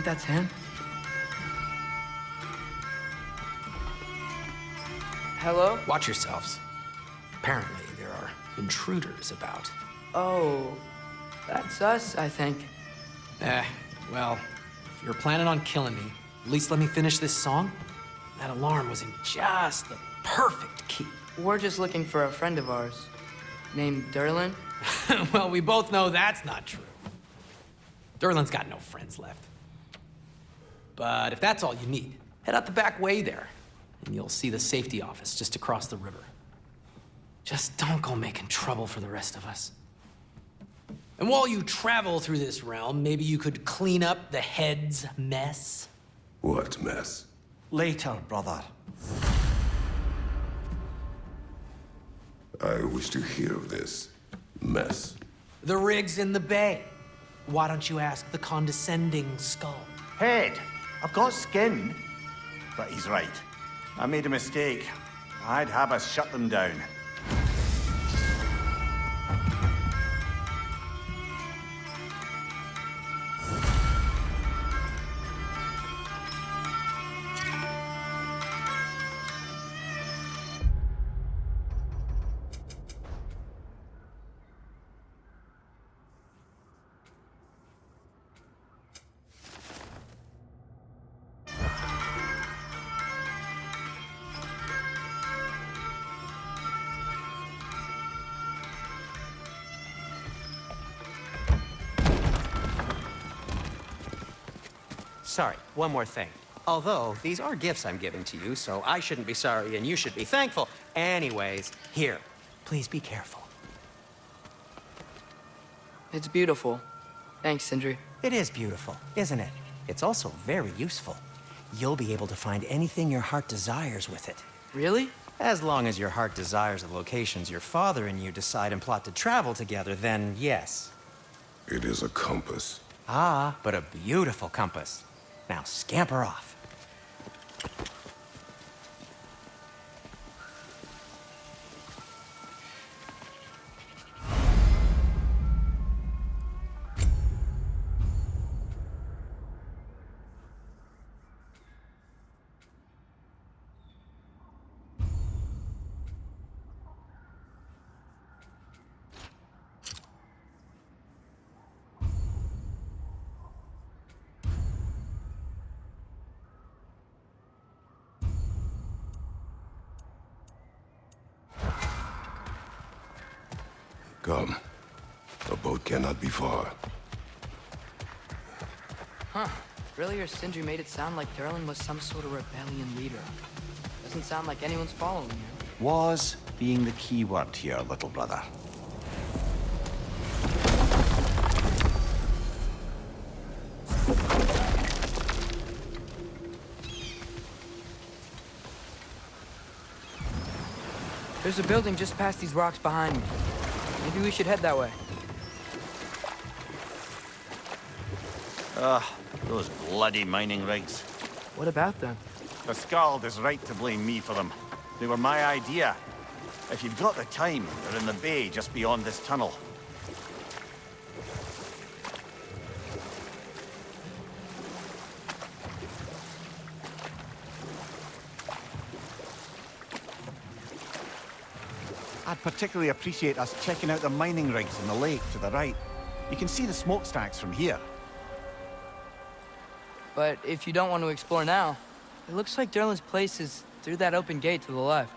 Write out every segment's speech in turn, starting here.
that's him? Hello? Watch yourselves. Apparently, there are intruders about. Oh, that's us, I think. Well, if you're planning on killing me, at least let me finish this song. That alarm was in just the perfect key. We're just looking for a friend of ours, named Durlin. Well, we both know that's not true. Durlin's got no friends left. But if that's all you need, head out the back way there, and you'll see the safety office just across the river. Just don't go making trouble for the rest of us. And while you travel through this realm, maybe you could clean up the head's mess? What mess? Later, brother. I wish to hear of this mess. The rig's in the bay. Why don't you ask the condescending skull? Head, I've got skin. But he's right. I made a mistake. I'd have us shut them down. Sorry, one more thing. Although, these are gifts I'm giving to you, so I shouldn't be sorry and you should be thankful. Anyways, here, please be careful. It's beautiful. Thanks, Sindri. It is beautiful, isn't it? It's also very useful. You'll be able to find anything your heart desires with it. Really? As long as your heart desires the locations your father and you decide and plot to travel together, then yes. It is a compass. Ah, but a beautiful compass. Now scamper off. Come. The boat cannot be far. Huh. Earlier, Sindri made it sound like Durlin was some sort of rebellion leader. Doesn't sound like anyone's following him. Was being the key word here, little brother. There's a building just past these rocks behind me. Maybe we should head that way. Those bloody mining rigs. What about them? The Skald is right to blame me for them. They were my idea. If you've got the time, they're in the bay just beyond this tunnel. I'd particularly appreciate us checking out the mining rigs in the lake to the right. You can see the smokestacks from here. But if you don't want to explore now, it looks like Durlin's place is through that open gate to the left.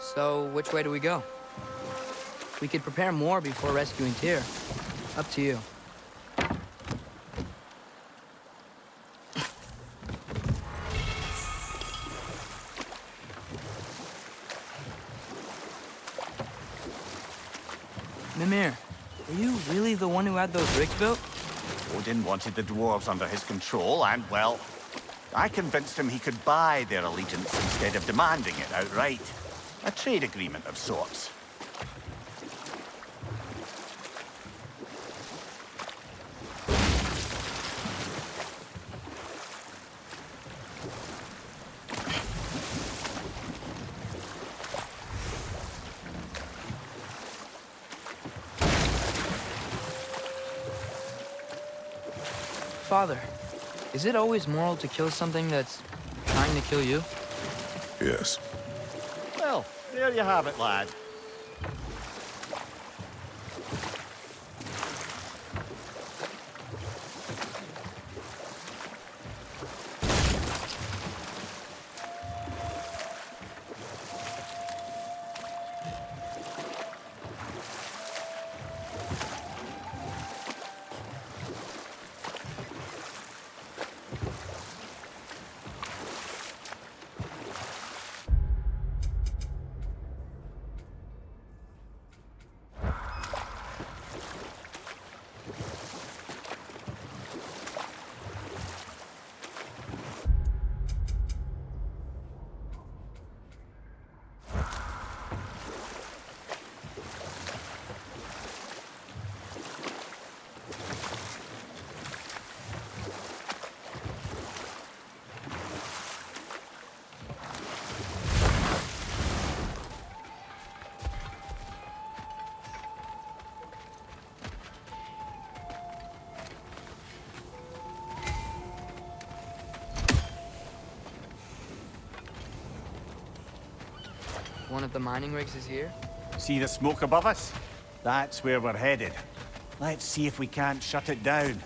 So, which way do we go? We could prepare more before rescuing Tyr. Up to you. Mimir, were you really the one who had those rigs built? Odin wanted the dwarves under his control, and, well, I convinced him he could buy their allegiance instead of demanding it outright. A trade agreement of sorts. father. Is it always moral to kill something that's trying to kill you? Yes. Well, there you have it, lad. One of the mining rigs is here? See the smoke above us? That's where we're headed. Let's see if we can't shut it down.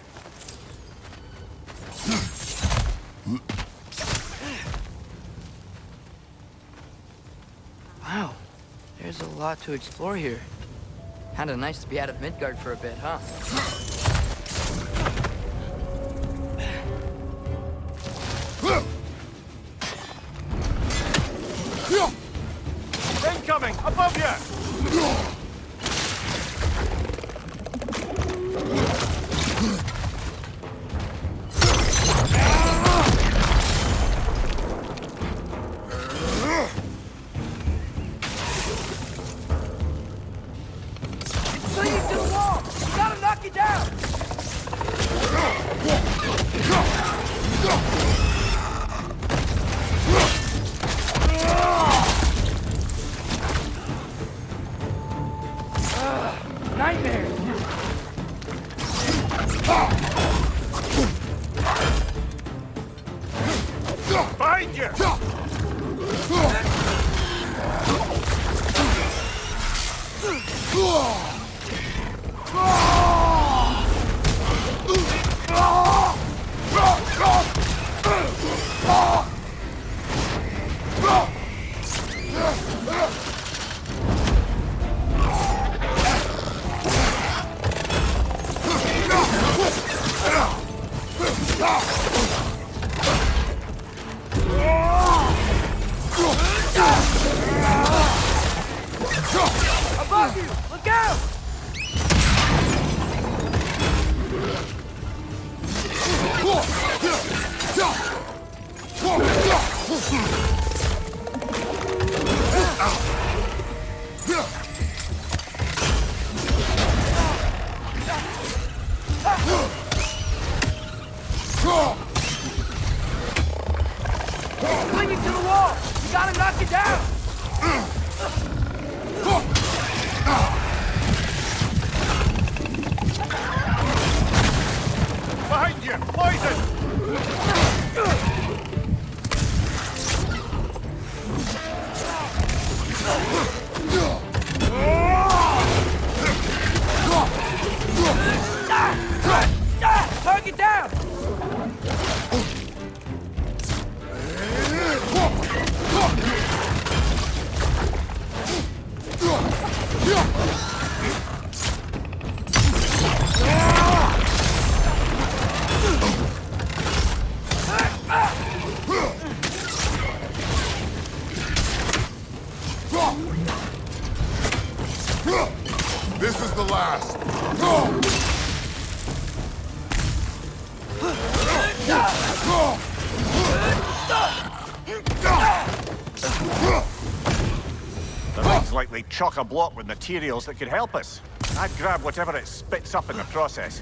Wow, there's a lot to explore here. Kinda nice to be out of Midgard for a bit, huh? Incoming! Above you! It's clinging to the wall! You gotta knock it down! Nightmare! Behind you! Above you! Look out! Clinging to the wall! You gotta knock it down! Behind you! Poison! Target down! This is the last. The rig's likely chock-a-block with materials that could help us. I'd grab whatever it spits up in the process.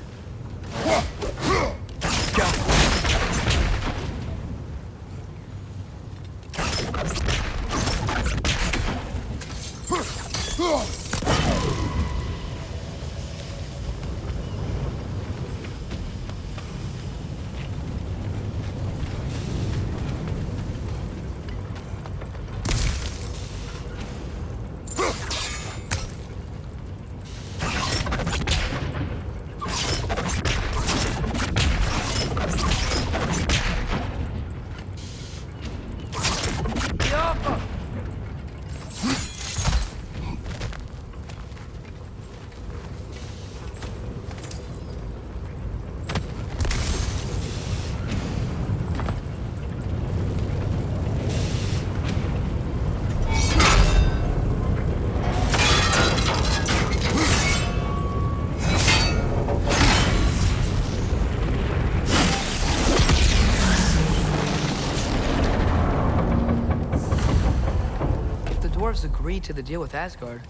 dwarves agreed to the deal with Asgard,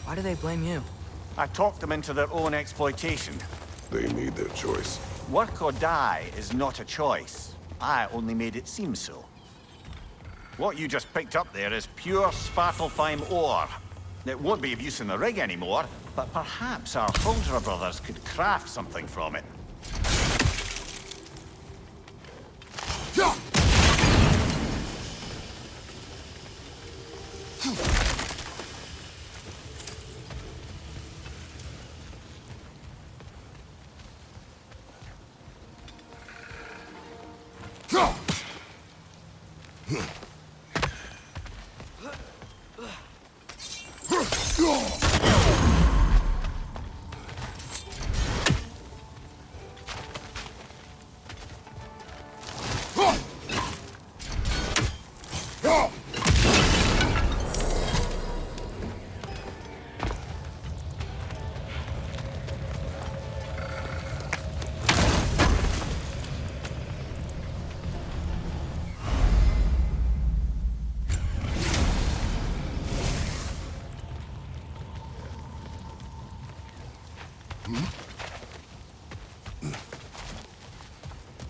why do they blame you? I talked them into their own exploitation. They made their choice. Work or die is not a choice. I only made it seem so. What you just picked up there is pure Svartalfheim ore. It won't be of use in the rig anymore, but perhaps our Huldra brothers could craft something from it.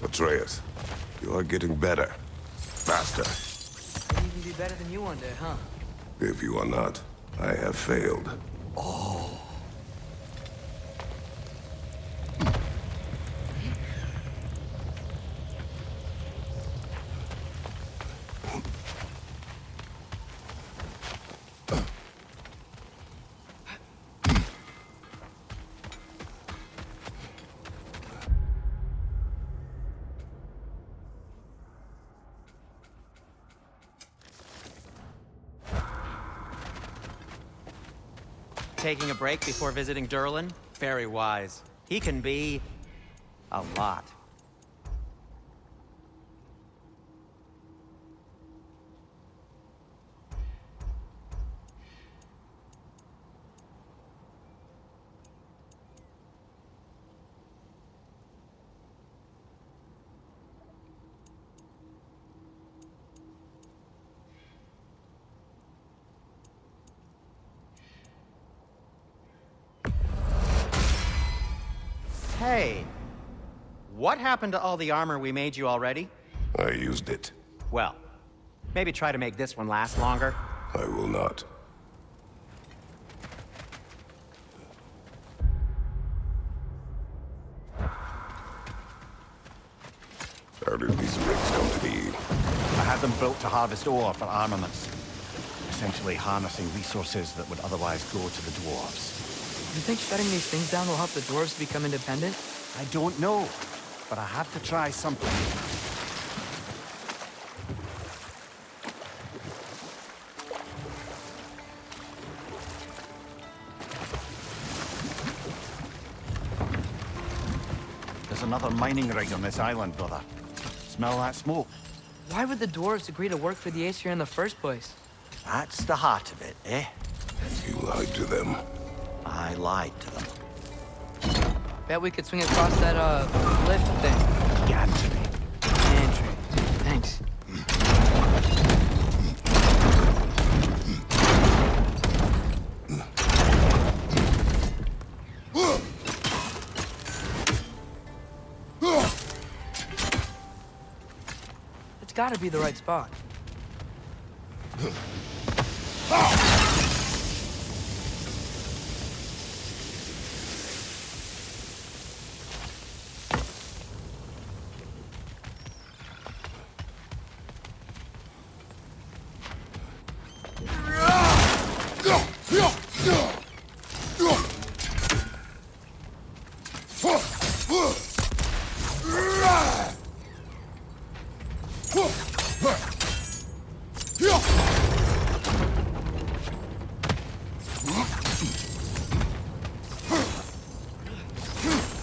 Atreus, you are getting better. Faster. Could even be better than you one day, huh? If you are not, I have failed. Taking a break before visiting Durlin? Very wise. He can be... a lot. Hey, what happened to all the armor we made you already? I used it. Well, maybe try to make this one last longer. I will not. How did these rigs come to be? I had them built to harvest ore for armaments. Essentially harnessing resources that would otherwise go to the dwarves. You think shutting these things down will help the dwarves become independent? I don't know, but I have to try something. There's another mining rig on this island, brother. Smell that smoke? Why would the dwarves agree to work for the Aesir in the first place? That's the heart of it, eh? You lied to them. I lied to them. Bet we could swing across that, lift thing. Gantry. Entry. Thanks. It's gotta be the right spot.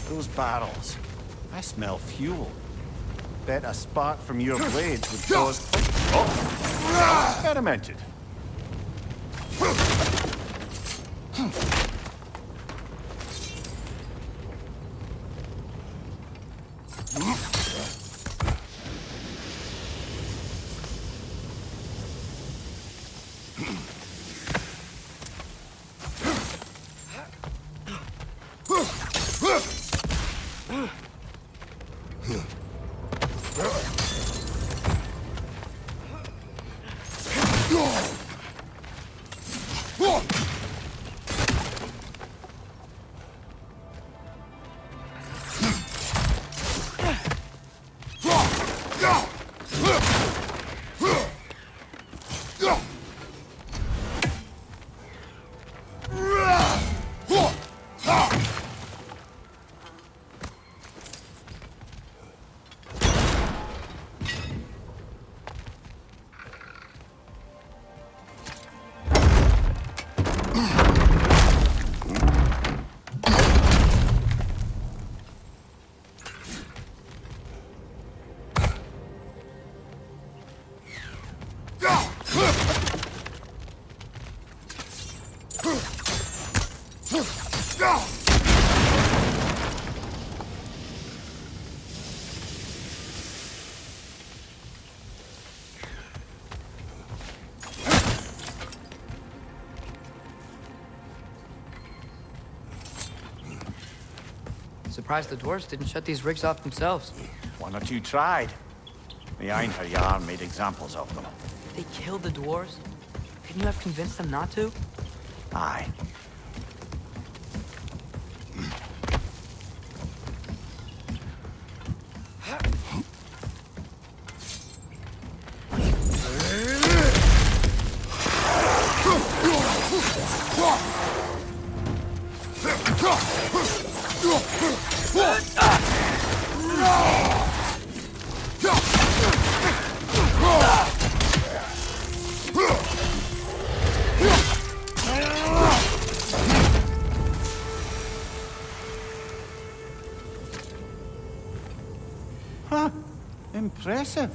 Those barrels. I smell fuel. Bet a spark from your blades would cause... Oh! Experimented. surprised the dwarves didn't shut these rigs off themselves. One or two tried. The Einherjar made examples of them. They killed the dwarves? Couldn't you have convinced them not to? Aye. Huh. Impressive.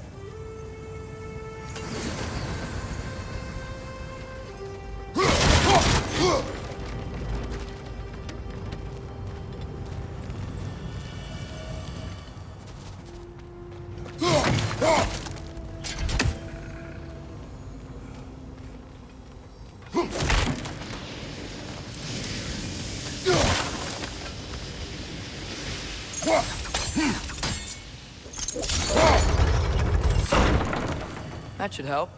That should help.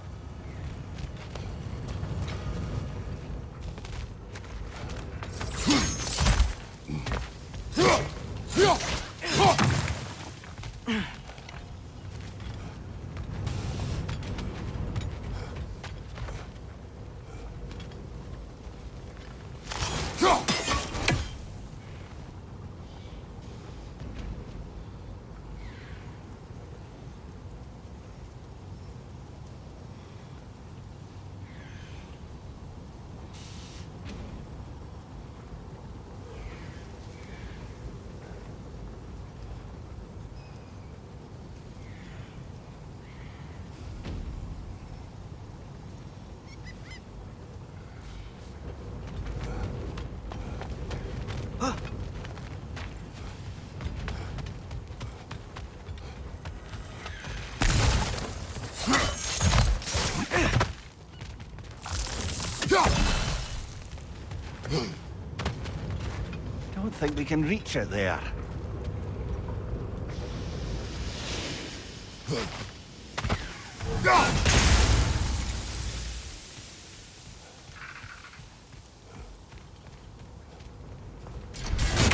Don't think we can reach it there.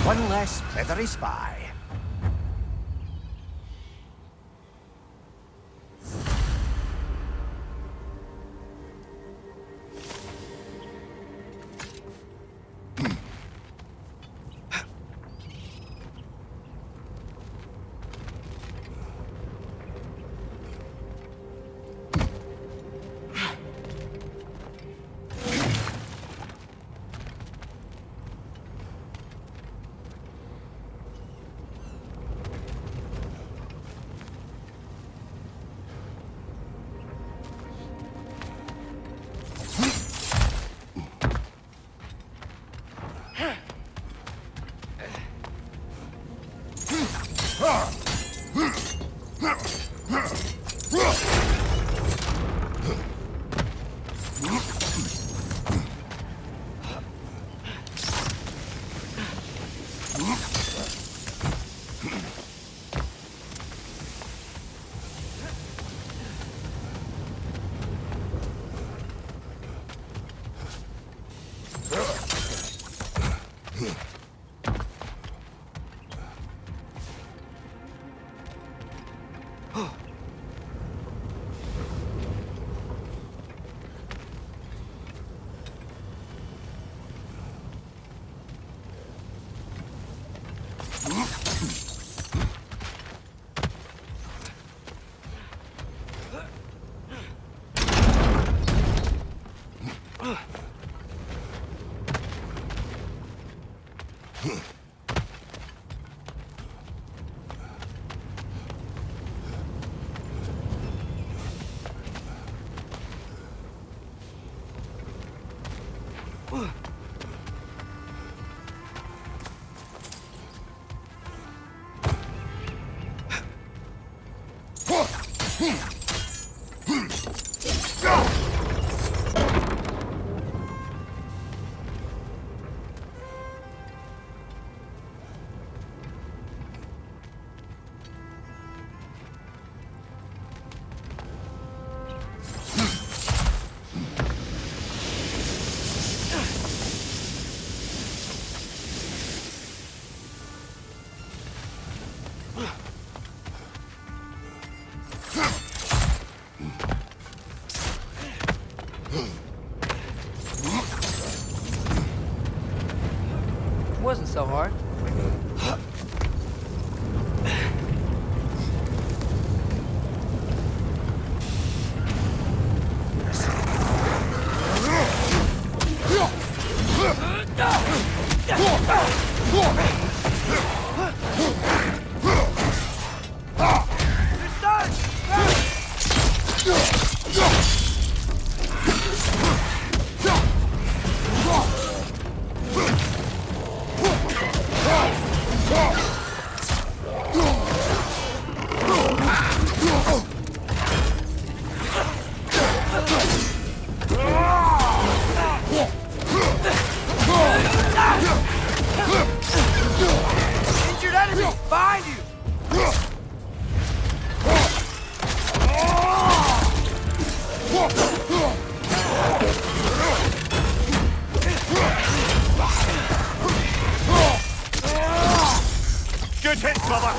One less feathery spy. so hard. Injured enemy! Behind you! Good hit, brother!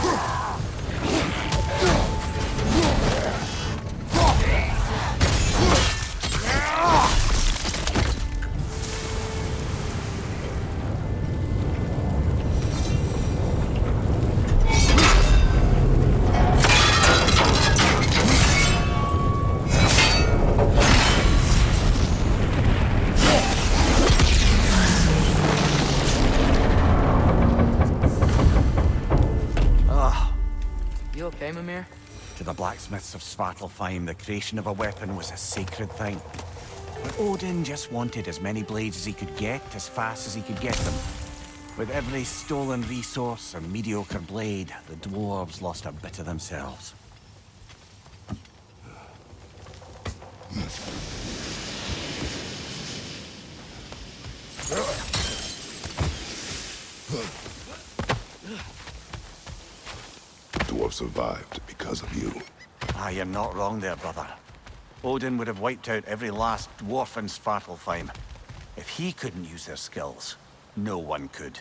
You okay, Mimir? To the blacksmiths of Svartalfheim, the creation of a weapon was a sacred thing. But Odin just wanted as many blades as he could get, as fast as he could get them. With every stolen resource and mediocre blade, the dwarves lost a bit of themselves. Dwarf survived because of you. Ah, you're not wrong there, brother. Odin would have wiped out every last dwarf in Svartalfheim. If he couldn't use their skills, no one could.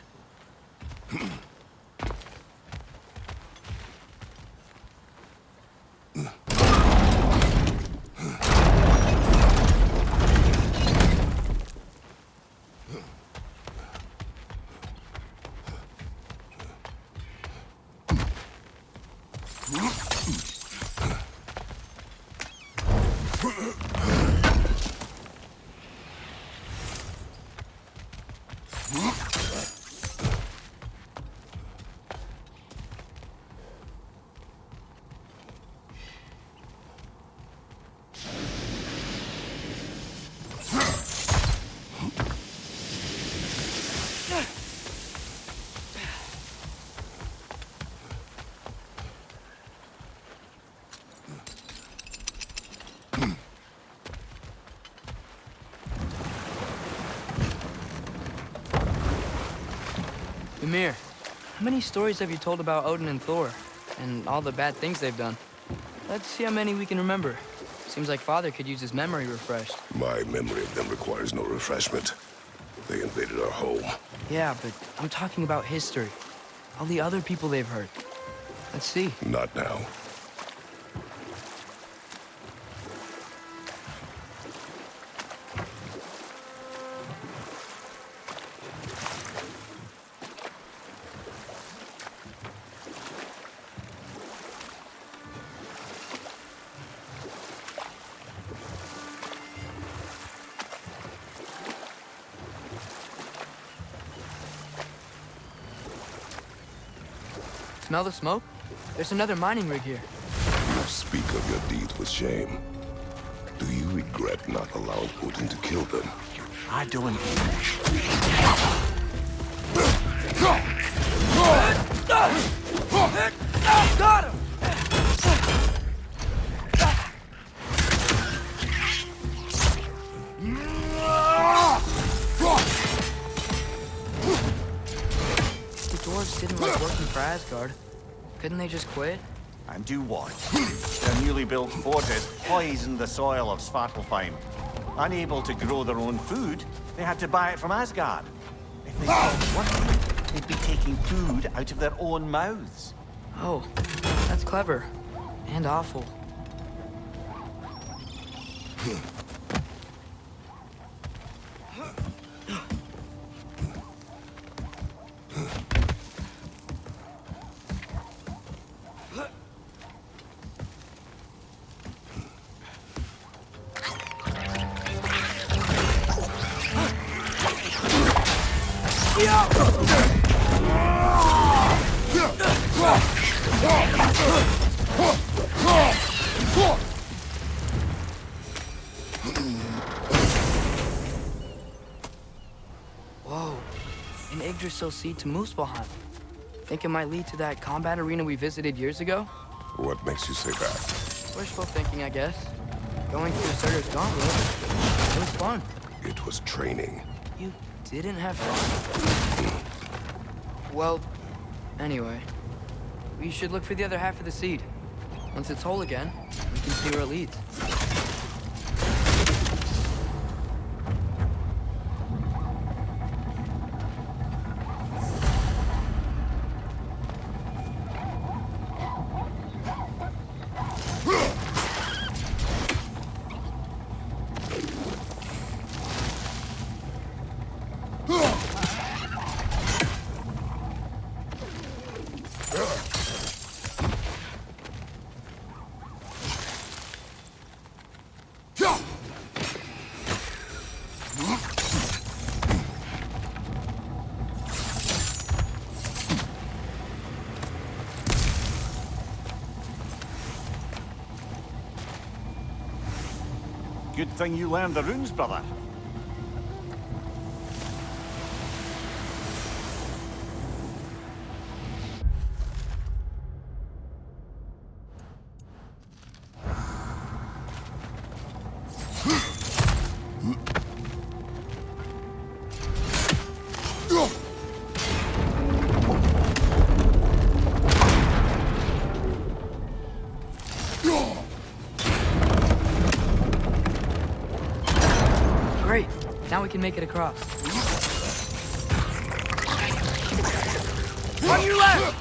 Mimir, how many stories have you told about Odin and Thor? And all the bad things they've done? Let's see how many we can remember. Seems like Father could use his memory refreshed. My memory of them requires no refreshment. They invaded our home. Yeah, but I'm talking about history. All the other people they've hurt. Let's see. Not now. Smell the smoke? There's another mining rig here. You speak of your deeds with shame. Do you regret not allowing Odin to kill them? I don't. Got him! The dwarves didn't like working for Asgard. Couldn't they just quit? And do what? Their newly built forges poisoned the soil of Svartalfheim. Unable to grow their own food, they had to buy it from Asgard. If they stopped working, they'd be taking food out of their own mouths. Oh, that's clever. And awful. Whoa, an Yggdrasil seed to Muspelheim. Think it might lead to that combat arena we visited years ago? What makes you say that? Wishful thinking, I guess. Going through Surtur's gauntlet. It was fun. It was training. You didn't have fun? Well, anyway. We should look for the other half of the seed. Once it's whole again, we can see where it leads. Good thing you learned the runes, brother. Great. Now we can make it across. On your left!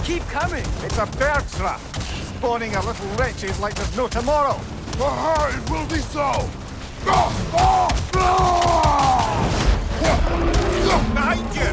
Keep coming! It's a bird trap, spawning our little wretches like there's no tomorrow. It will be so! Behind you!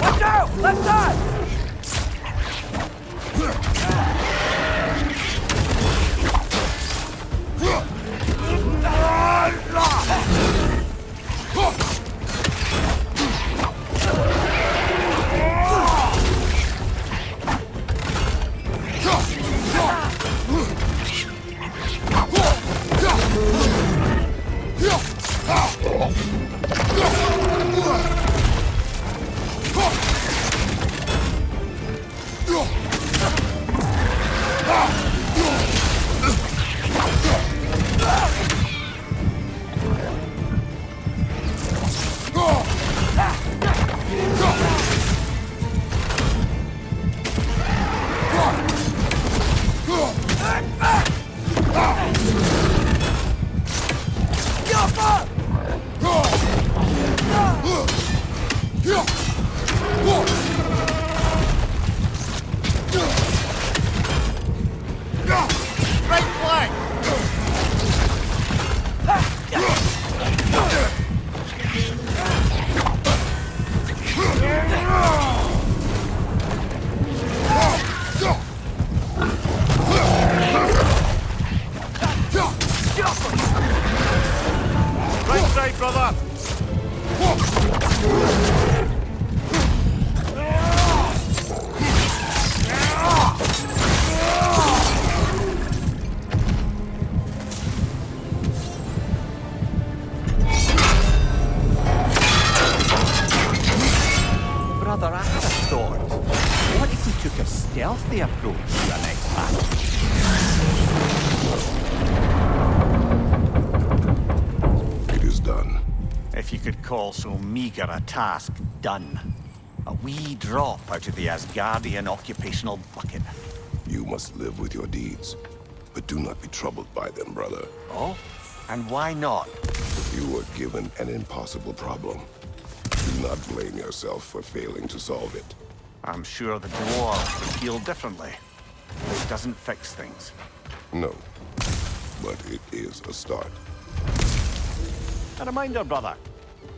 Watch out! Left side! Right flank! Right side, brother! Brother, I had a thought. What if we took a stealthy approach to our next battle? It is done. If you could call so meager a task done. A wee drop out of the Asgardian occupational bucket. You must live with your deeds, but do not be troubled by them, brother. Oh? And why not? You were given an impossible problem. Do not blame yourself for failing to solve it. I'm sure the dwarves would feel differently. It doesn't fix things. No, but it is a start. A reminder, brother.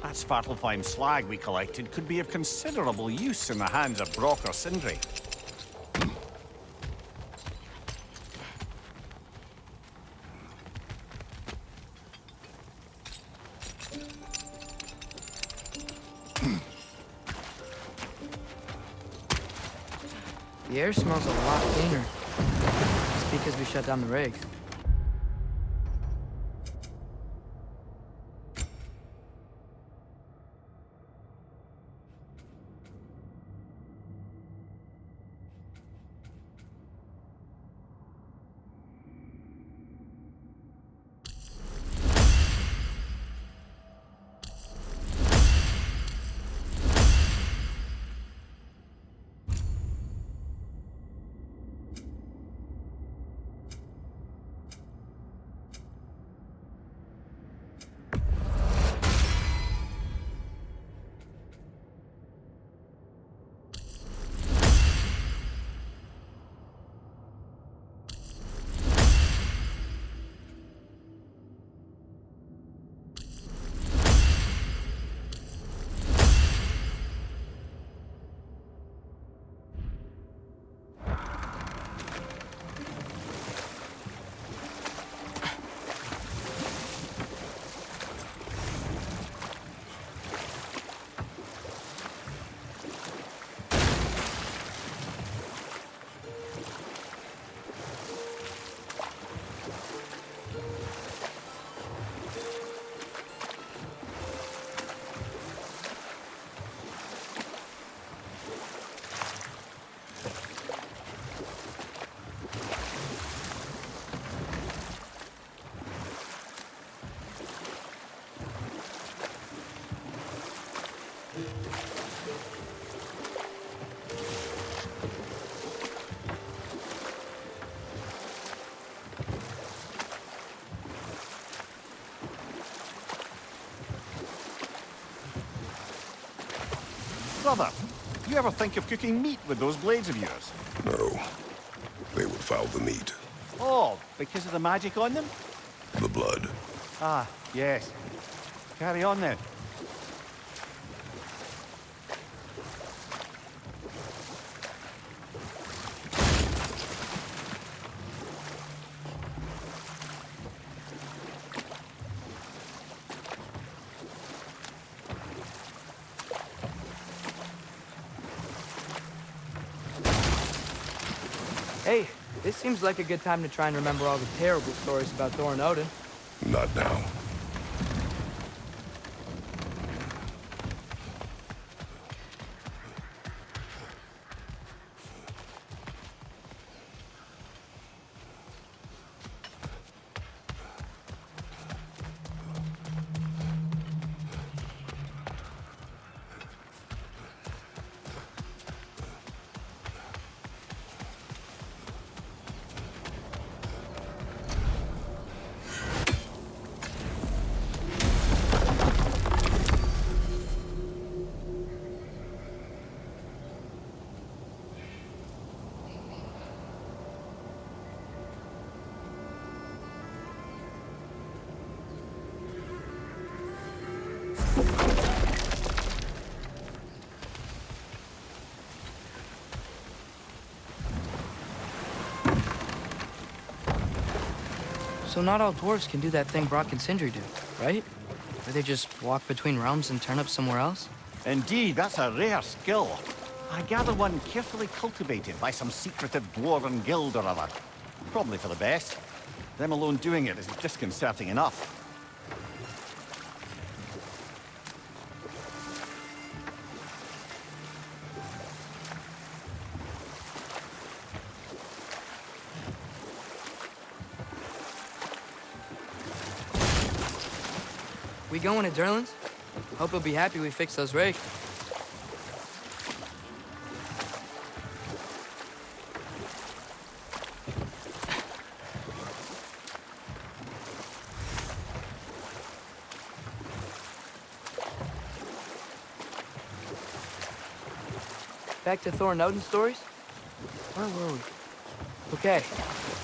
That Svartalfheim slag we collected could be of considerable use in the hands of Brock or Sindri. The air smells a lot cleaner. It's because we shut down the rigs. Brother, you ever think of cooking meat with those blades of yours? No, they would foul the meat, Oh, because of the magic on them? the blood. Ah, yes. Carry on then. Hey, this seems like a good time to try and remember all the terrible stories about Thor and Odin. Not now. So not all dwarves can do that thing Brock and Sindri do, right? Where they just walk between realms and turn up somewhere else? Indeed, that's a rare skill. I gather one carefully cultivated by some secretive dwarven guild or other. Probably for the best. Them alone doing it is disconcerting enough. We going to Durlin's? Hope he'll be happy we fixed those rakes. Back to Thor and Odin's stories? Where were we? Okay,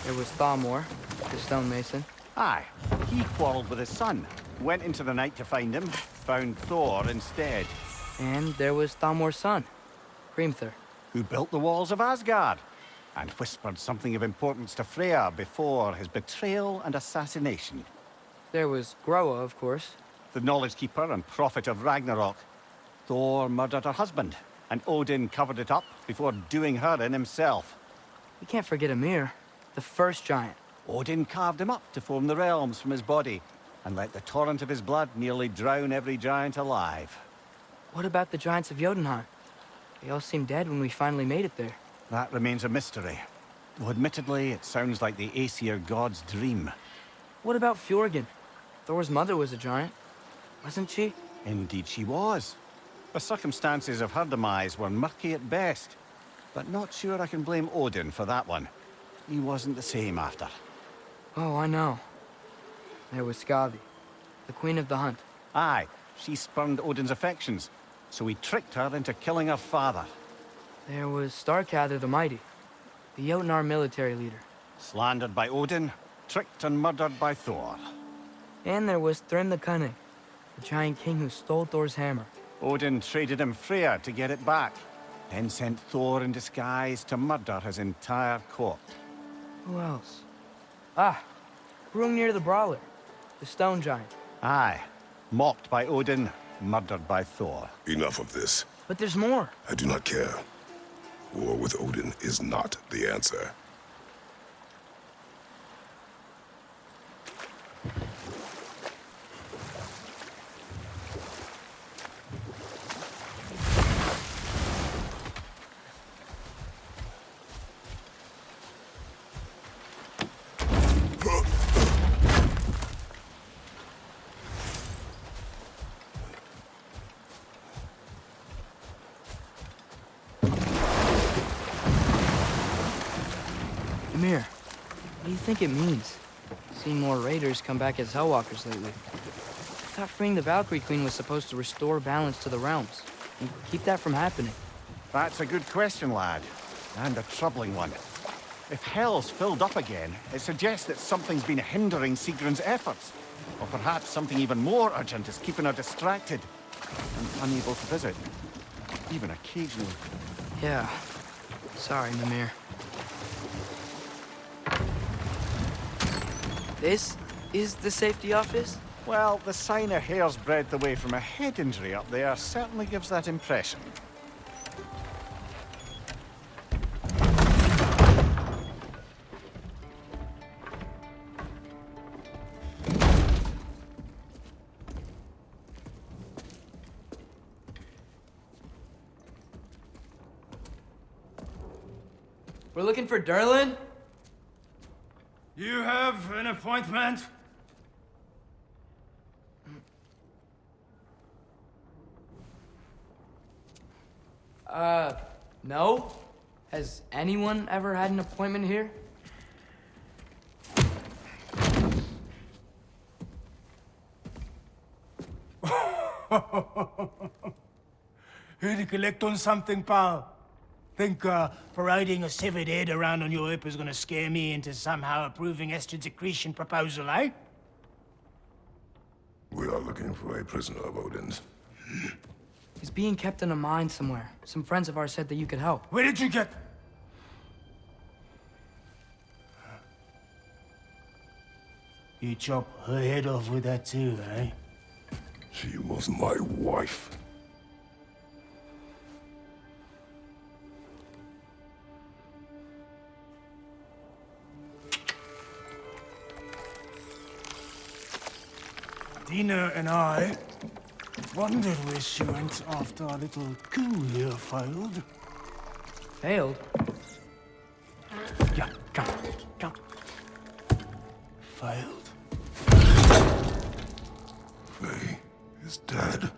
there was Thalmor, the stonemason. Aye, he quarreled with his son. Went into the night to find him, found Thor instead. And there was Thalmor's son, Hrimthur. Who built the walls of Asgard, and whispered something of importance to Freya before his betrayal and assassination. There was Groa, of course. The knowledge keeper and prophet of Ragnarok. Thor murdered her husband, and Odin covered it up before doing her in himself. We can't forget Mimir, the first giant. Odin carved him up to form the realms from his body, and let the torrent of his blood nearly drown every giant alive. What about the giants of Jotunheim? They all seemed dead when we finally made it there. That remains a mystery. Though admittedly, it sounds like the Aesir god's dream. What about Fjorgyn? Thor's mother was a giant, wasn't she? Indeed she was. The circumstances of her demise were murky at best, but not sure I can blame Odin for that one. He wasn't the same after. Oh, I know. There was Skavi, the queen of the hunt. Aye, she spurned Odin's affections, so he tricked her into killing her father. There was Starkather the Mighty, the Jotnar military leader. Slandered by Odin, tricked and murdered by Thor. And there was Thrym the Cunning, the giant king who stole Thor's hammer. Odin traded him Freya to get it back, then sent Thor in disguise to murder his entire court. Who else? Ah, Hrungnir the Brawler, the stone giant. Aye, mocked by Odin, murdered by Thor. Enough of this. But there's more. I do not care. War with Odin is not the answer. Mimir, what do you think it means? Seen more raiders come back as Hellwalkers lately. I thought freeing the Valkyrie Queen was supposed to restore balance to the realms and keep that from happening. That's a good question, lad. And a troubling one. If Hell's filled up again, it suggests that something's been hindering Sigrun's efforts. Or perhaps something even more urgent is keeping her distracted and unable to visit. Even occasionally. Yeah. Sorry, Mimir. This is the safety office? Well, the sign a hair's breadth away from a head injury up there certainly gives that impression. We're looking for Durlin? You have an appointment? No? Has anyone ever had an appointment here? Here to collect on something, pal? Think, parading a severed head around on your hip is gonna scare me into somehow approving Estrid's accretion proposal, eh? We are looking for a prisoner of Odin's. He's being kept in a mine somewhere. Some friends of ours said that you could help. Where did you get... You chop her head off with that too, eh? She was my wife. Dina and I wondered where she went after our little coup here failed. Failed? Yeah, come. Failed. Faye is dead.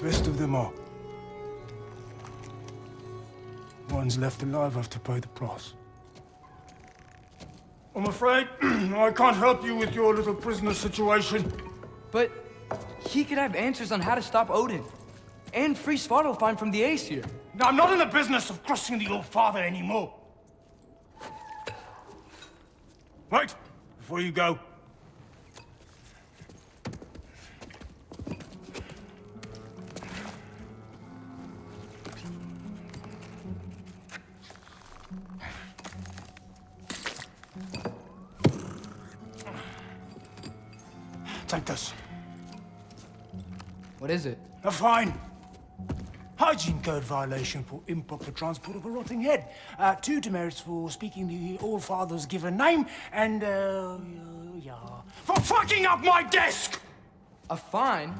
Rest of them are. One's left alive have to pay the price. I'm afraid I can't help you with your little prisoner situation. But he could have answers on how to stop Odin. And free Svartalfheim from the Aesir. Now, I'm not in the business of crossing the old father anymore. Right, before you go. Take this. What is it? A fine. Hygiene code violation for improper transport of a rotting head. 2 demerits for speaking the All-Father's given name, and, yeah. For fucking up my desk! A fine?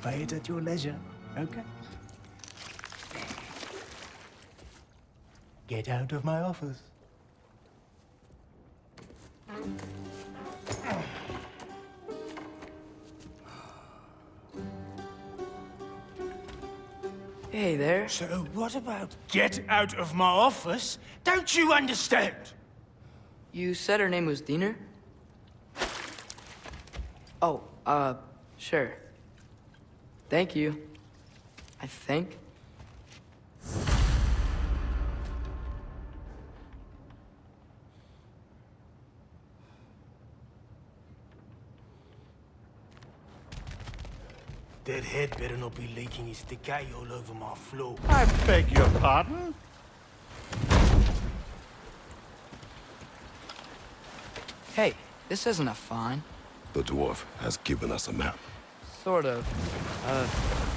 Pay it at your leisure, okay? Get out of my office. Hey there. So what about get out of my office? Don't you understand? You said her name was Diener? Oh, sure. Thank you. I think. That head better not be leaking his decay all over my floor. I beg your pardon? Hey, this isn't a fine. The dwarf has given us a map. Sort of.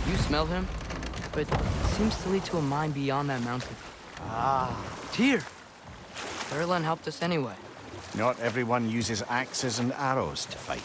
You smell him? But it seems to lead to a mine beyond that mountain. Ah. Tyr! Erlen helped us anyway. Not everyone uses axes and arrows to fight.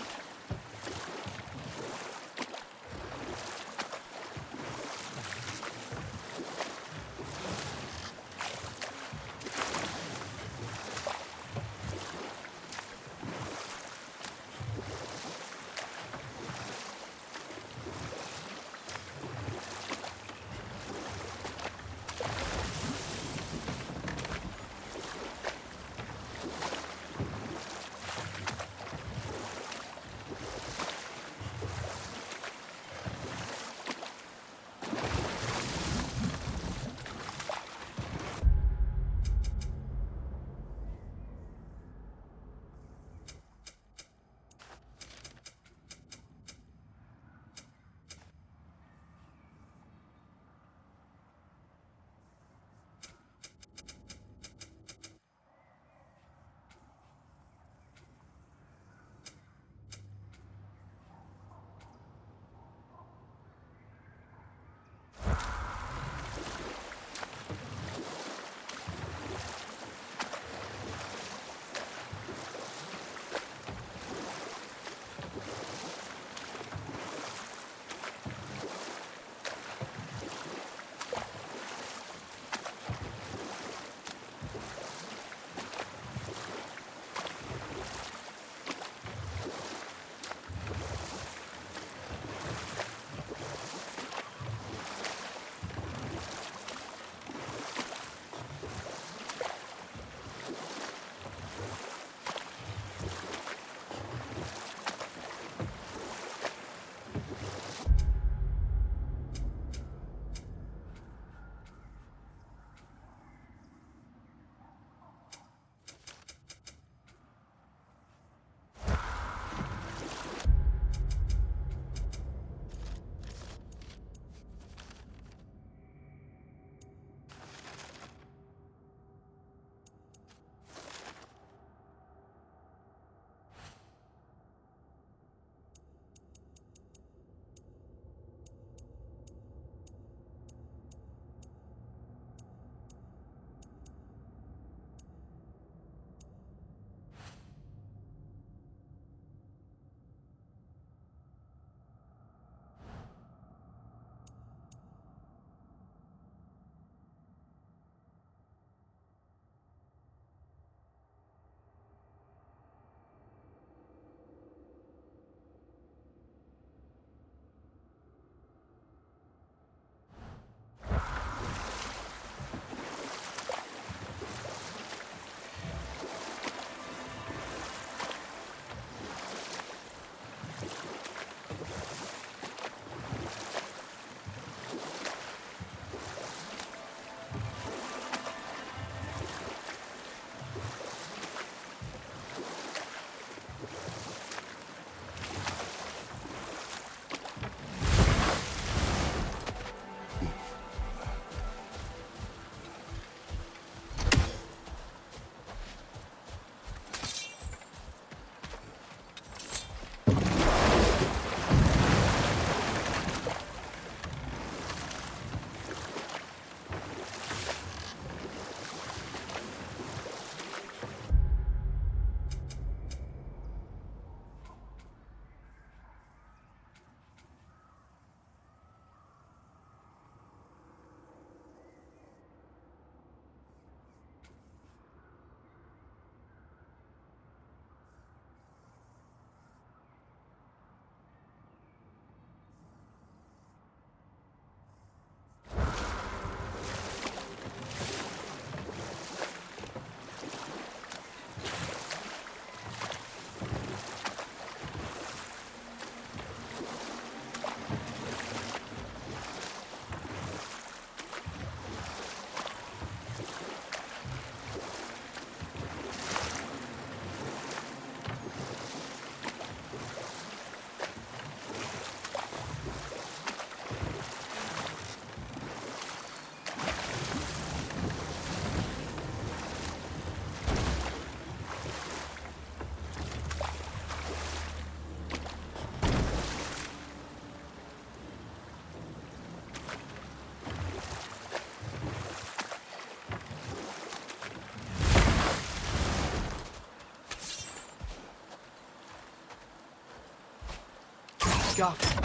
scuff.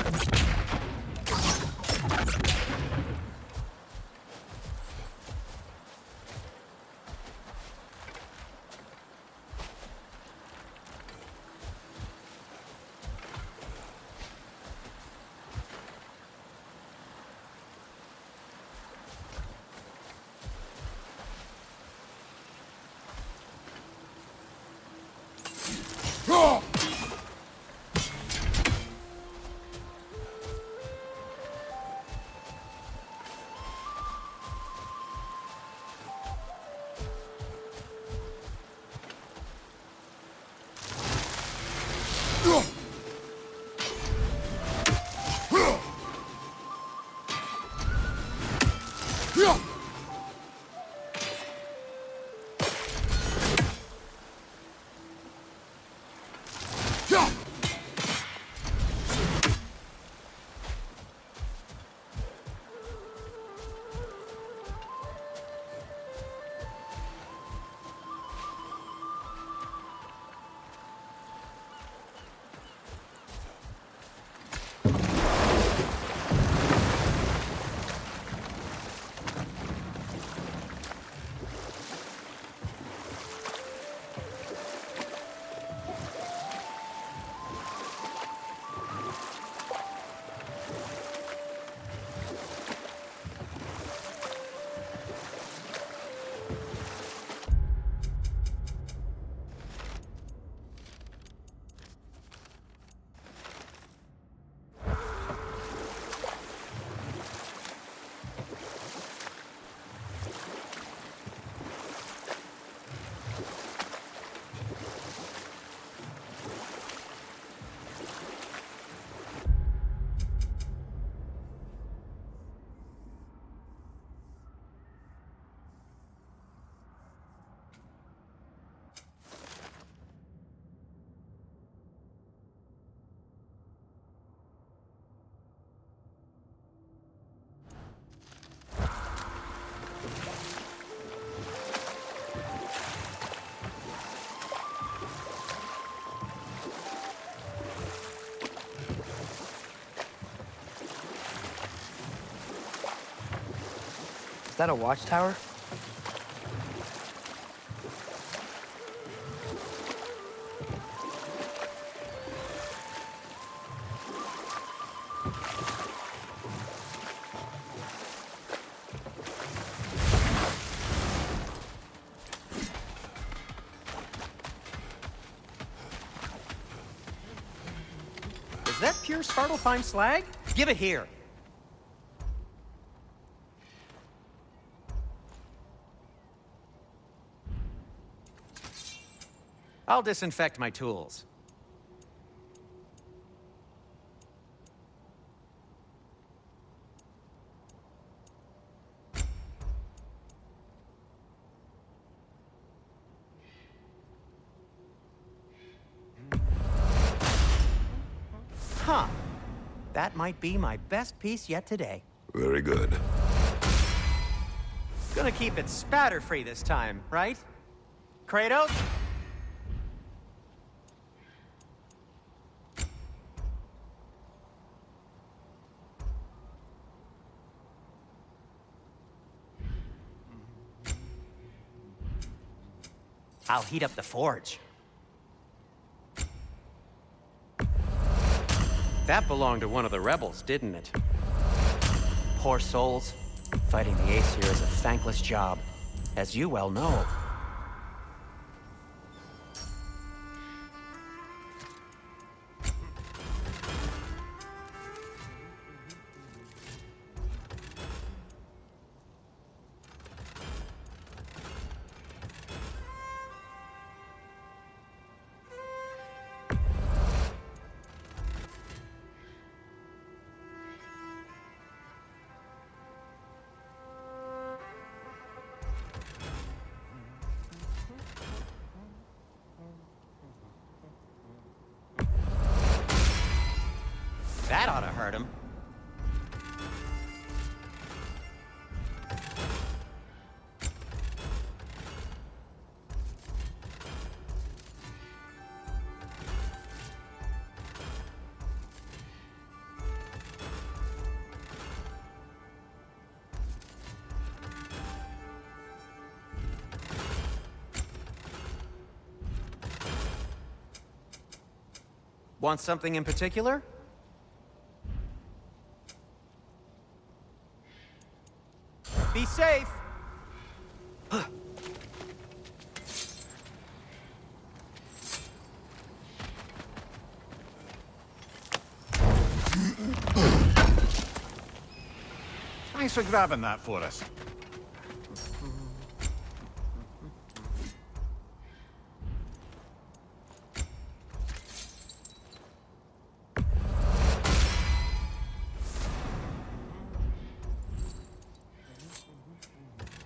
Is that a watchtower? Is that pure Svartalfheim slag? Give it here. I'll disinfect my tools. Huh. That might be my best piece yet today. Very good. Gonna keep it spatter-free this time, right? Kratos? I'll heat up the forge. That belonged to one of the rebels, didn't it? Poor souls. Fighting the Aesir is a thankless job, as you well know. That ought to hurt him. Want something in particular? Be safe! Thanks for grabbing that for us.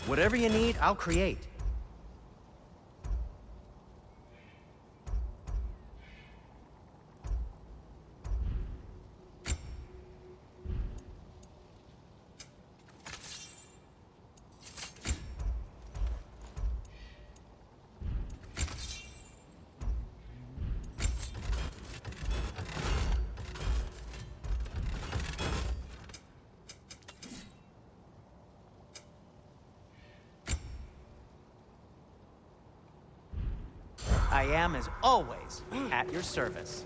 Whatever you need, I'll create. I am, as always, at your service.